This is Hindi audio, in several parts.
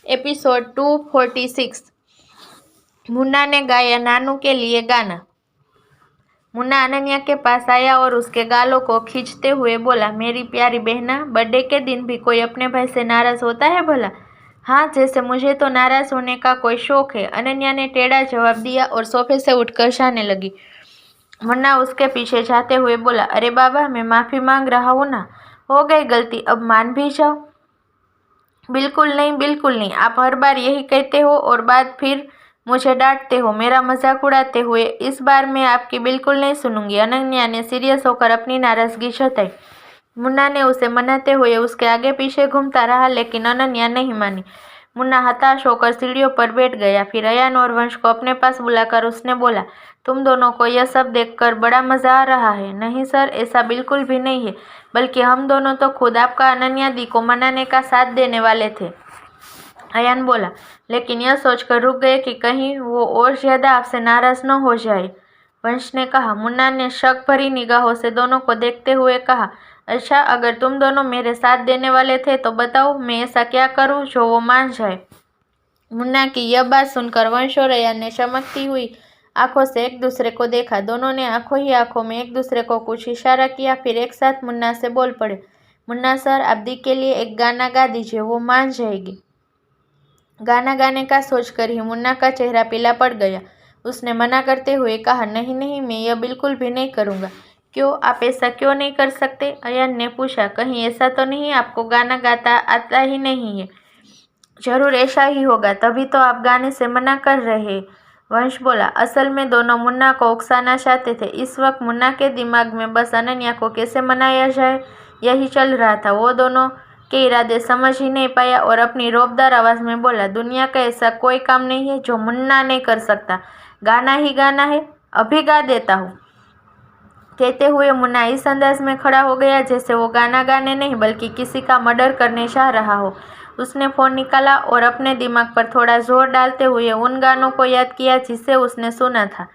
एपिसोड 246। मुन्ना ने गाया नानू के लिए गाना। मुन्ना अनन्या के पास आया और उसके गालों को खींचते हुए बोला, मेरी प्यारी बहना, बर्थडे के दिन भी कोई अपने भाई से नाराज होता है भला? हाँ, जैसे मुझे तो नाराज होने का कोई शौक है, अनन्या ने टेढ़ा जवाब दिया और सोफे से उठकर जाने लगी। मुन्ना उसके पीछे जाते हुए बोला, अरे बाबा, मैं माफी मांग रहा हूँ ना, हो गई गलती, अब मान भी जाओ। बिल्कुल नहीं, बिल्कुल नहीं, आप हर बार यही कहते हो और बाद फिर मुझे डांटते हो, मेरा मजाक उड़ाते हुए। इस बार मैं आपकी बिल्कुल नहीं सुनूंगी। अनन्या ने सीरियस होकर अपनी नाराजगी जताई। मुन्ना ने उसे मनाते हुए उसके आगे पीछे घूमता रहा, लेकिन अनन्या नहीं मानी। मुन्ना हताश होकर सीढ़ियों पर बैठ गया। फिर अयान और वंश को अपने पास बुलाकर उसने बोला, तुम दोनों को यह सब देखकर बड़ा मजा आ रहा है? नहीं सर, ऐसा बिल्कुल भी नहीं है, बल्कि हम दोनों तो खुद आपका अनन्या दी को मनाने का साथ देने वाले थे। अयान बोला, लेकिन यह सोचकर रुक गए कि कहीं वो और ज्यादा आपसे नाराज न हो जाए। वंश ने कहा। मुन्ना ने शक भरी निगाहों से दोनों को देखते हुए कहा, अच्छा, अगर तुम दोनों मेरे साथ देने वाले थे तो बताओ, मैं ऐसा क्या करूं जो वो मान जाए। मुन्ना की यह बात सुनकर वंश और अयान ने चमकती हुई आंखों से एक दूसरे को देखा। दोनों ने आंखों ही आंखों में एक दूसरे को कुछ इशारा किया, फिर एक साथ मुन्ना से बोल पड़े, मुन्ना सर, आप दी के लिए एक गाना गा दीजिए, वो मान जाएगी। गाना गाने का सोचकर ही मुन्ना का चेहरा पीला पड़ गया। उसने मना करते हुए कहा, नहीं नहीं, मैं यह बिल्कुल भी नहीं करूँगा। क्यों, आप ऐसा क्यों नहीं कर सकते? अयान ने पूछा, कहीं ऐसा तो नहीं आपको गाना गाता आता ही नहीं है? जरूर ऐसा ही होगा, तभी तो आप गाने से मना कर रहे। वंश बोला। असल में दोनों मुन्ना को उकसाना चाहते थे। इस वक्त मुन्ना के दिमाग में बस अनन्या को कैसे मनाया जाए यही चल रहा था। वो दोनों के इरादे समझ ही नहीं पाया और अपनी रौबदार आवाज में बोला, दुनिया का ऐसा कोई काम नहीं है जो मुन्ना नहीं कर सकता। गाना ही गाना है, अभी गा देता हूँ। कहते हुए मुन्ना इस अंदाज में खड़ा हो गया जैसे वो गाना गाने नहीं बल्कि किसी का मर्डर करने चाह रहा हो। उसने फोन निकाला और अपने दिमाग पर थोड़ा जोर डालते हुए उन गानों को याद किया जिसे उसने सुना था।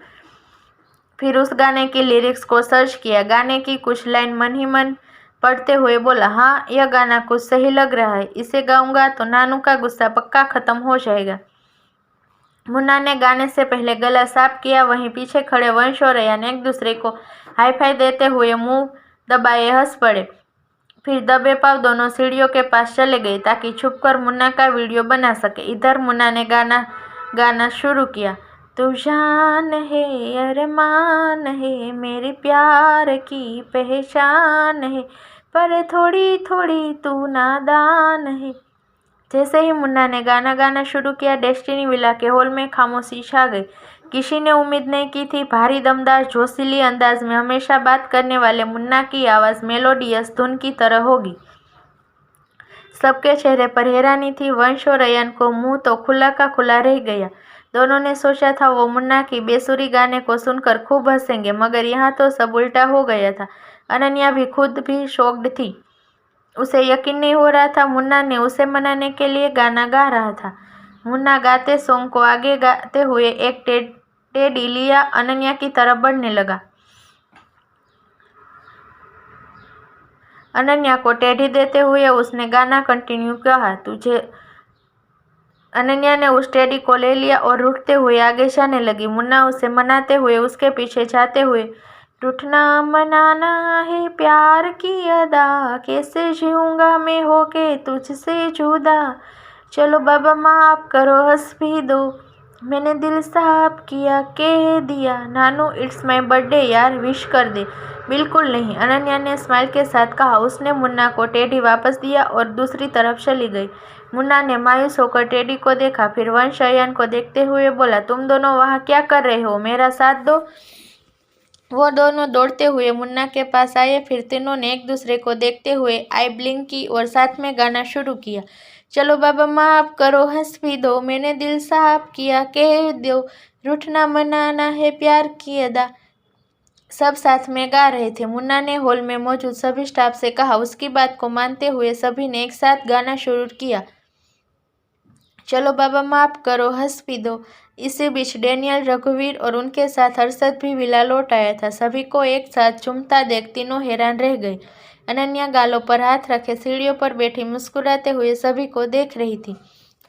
फिर उस गाने की लिरिक्स को सर्च किया। गाने की कुछ लाइन मन ही मन पढ़ते हुए बोला, हाँ, यह गाना कुछ सही लग रहा है, इसे गाऊंगा तो नानू का गुस्सा पक्का खत्म हो जाएगा। मुन्ना ने गाने से पहले गला साफ किया। वहीं पीछे खड़े वंश और अयान एक दूसरे को हाई फाई देते हुए मुंह दबाए हंस पड़े। फिर दबे पाव दोनों सीढ़ियों के पास चले गए ताकि छुपकर मुन्ना का वीडियो बना सके। इधर मुन्ना ने गाना शुरू किया। तू जान है, अरमान है, मेरे प्यार की पहचान है, पर थोड़ी थोड़ी तू नादान है। जैसे ही मुन्ना ने गाना गाना शुरू किया, डेस्टिनी विला के हॉल में खामोशी छा गई। किसी ने उम्मीद नहीं की थी भारी दमदार जोशीली अंदाज में हमेशा बात करने वाले मुन्ना की आवाज़ मेलोडियस धुन की तरह होगी। सबके चेहरे पर हैरानी थी। वंश और अयान को मुंह तो खुला का खुला रह गया। दोनों ने सोचा था वो मुन्ना की बेसुरी गाने को सुनकर खूब हंसेंगे, मगर यहाँ तो सब उल्टा हो गया था। अनन्या भी खुद भी शॉक्ड थी। उसे यकीन नहीं हो रहा था मुन्ना ने उसे मनाने के लिए गाना गा रहा था। मुन्ना गाते सॉन्ग को आगे गाते हुए एक टेडी लिया अनन्या की तरफ बढ़ने लगा। अनन्या को टेढ़ी देते हुए उसने गाना कंटिन्यू कहा, तुझे। अनन्या ने उस टेडी को ले लिया और रूठते हुए आगे जाने लगी। मुन्ना उसे मनाते हुए उसके पीछे जाते हुए, रूठना मनाना है प्यार की अदा, कैसे जीऊंगा मैं होके तुझसे जुदा, चलो बाबा माफ करो हंस भी दो, मैंने दिल साफ किया कह दिया, नानू इट्स माय बर्थडे यार, विश कर दे। बिल्कुल नहीं, अनन्या ने स्माइल के साथ कहा। उसने मुन्ना को टेडी वापस दिया और दूसरी तरफ चली गई। मुन्ना ने मायूस होकर टेडी को देखा, फिर वंश अयान को देखते हुए बोला, तुम दोनों वहाँ क्या कर रहे हो, मेरा साथ दो। वो दोनों दौड़ते हुए मुन्ना के पास आए। फिर तीनों ने एक दूसरे को देखते हुए आई ब्लिंक की और साथ में गाना शुरू किया। चलो बाबा माफ करो हंस भी दो, मैंने दिल साफ किया कह दो, रूठना मनाना है प्यार की अदा। सब साथ में गा रहे थे। मुन्ना ने हॉल में मौजूद सभी स्टाफ से कहा। उसकी बात को मानते हुए सभी ने एक साथ गाना शुरू किया। चलो बाबा माफ करो हंस भी दो। इसी बीच डेनियल, रघुवीर और उनके साथ हर्षद भी विला लौट आया था। सभी को एक साथ झूमता देख तीनों हैरान रह गए। अनन्या गालों पर हाथ रखे सीढ़ियों पर बैठी मुस्कुराते हुए सभी को देख रही थी।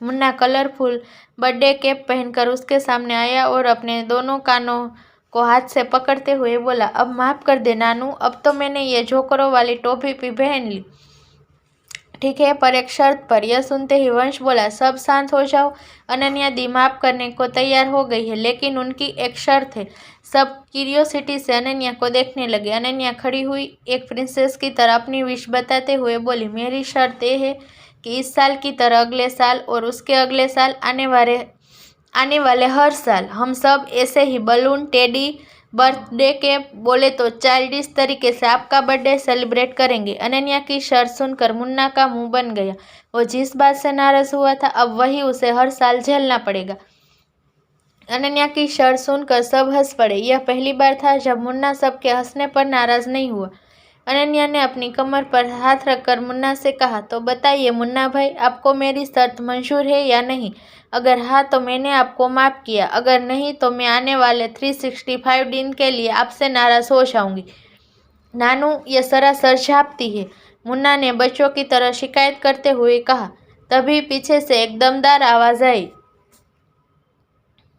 मुन्ना कलरफुल बर्थडे कैप पहनकर उसके सामने आया और अपने दोनों कानों को हाथ से पकड़ते हुए बोला, अब माफ़ कर दे नानू, अब तो मैंने ये जोकरों वाली टोपी भी पहन ली। ठीक है, पर एक शर्त पर। यह सुनते ही वंश बोला, सब शांत हो जाओ। अनन्या दी माफ़ करने को तैयार हो गई है, लेकिन उनकी एक शर्त है। सब क्यूरियोसिटी से अनन्या को देखने लगे। अनन्या खड़ी हुई एक प्रिंसेस की तरह अपनी विश बताते हुए बोली, मेरी शर्त यह है कि इस साल की तरह अगले साल और उसके अगले साल आने वाले हर साल हम सब ऐसे ही बलून, टेडी, बर्थडे के बोले तो चाइल्डिश तरीके से आपका बर्थडे सेलिब्रेट करेंगे। अनन्या की शर्त सुनकर मुन्ना का मुंह बन गया। वो जिस बात से नाराज हुआ था अब वही उसे हर साल झेलना पड़ेगा। अनन्या की शर्त सुनकर सब हंस पड़े। यह पहली बार था जब मुन्ना सबके हंसने पर नाराज नहीं हुआ। अनन्या ने अपनी कमर पर हाथ रखकर मुन्ना से कहा, तो बताइए मुन्ना भाई, आपको मेरी शर्त मंजूर है या नहीं? अगर हाँ तो मैंने आपको माफ़ किया, अगर नहीं तो मैं आने वाले 365 दिन के लिए आपसे नाराज हो जाऊंगी। नानू, ये सरासर झापती है, मुन्ना ने बच्चों की तरह शिकायत करते हुए कहा। तभी पीछे से एक दमदार आवाज़ आई,